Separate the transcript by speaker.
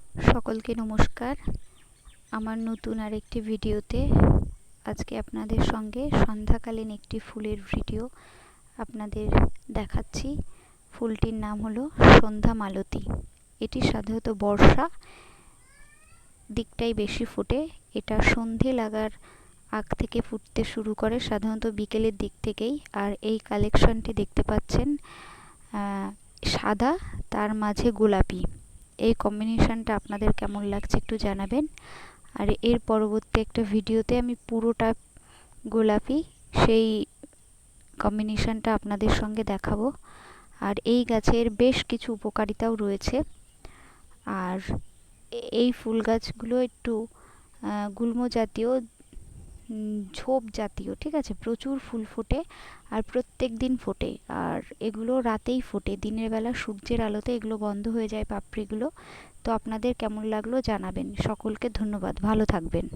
Speaker 1: সকলকে নমস্কার। আমার নতুন আরেকটি ভিডিওতে আজকে আপনাদের সঙ্গে সন্ধ্যাকালীন একটি ফুলের ভিডিও আপনাদের দেখাচ্ছি। ফুলটির নাম হলো সন্ধ্যা মালতী। এটি সাধারণত বর্ষা দিকটাই বেশি ফোটে। এটা সন্ধে লাগার আগ থেকে ফুটতে শুরু করে, সাধারণত বিকেলের দিক থেকেই। আর এই কালেকশনটি দেখতে পাচ্ছেন সাদা, তার মাঝে গোলাপি। এই কম্বিনেশনটা আপনাদের কেমন লাগছে একটু জানাবেন। আর এর পরবর্তী একটা ভিডিওতে আমি পুরোটা গোলাপি সেই কম্বিনেশনটা আপনাদের সঙ্গে দেখাবো। আর এই গাছের বেশ কিছু উপকারিতাও রয়েছে। আর এই ফুল গাছগুলো একটু গুল্ম জাতীয়, ঝোপ জাতীয়, ঠিক আছে। প্রচুর ফুল ফোটে আর প্রত্যেক দিন ফোটে। আর এগুলো রাতেই ফোটে, দিনের বেলা সূর্যের আলোতে এগুলো বন্ধ হয়ে যায় পাপড়িগুলো। তো আপনাদের কেমন লাগলো জানাবেন। সকলকে ধন্যবাদ, ভালো থাকবেন।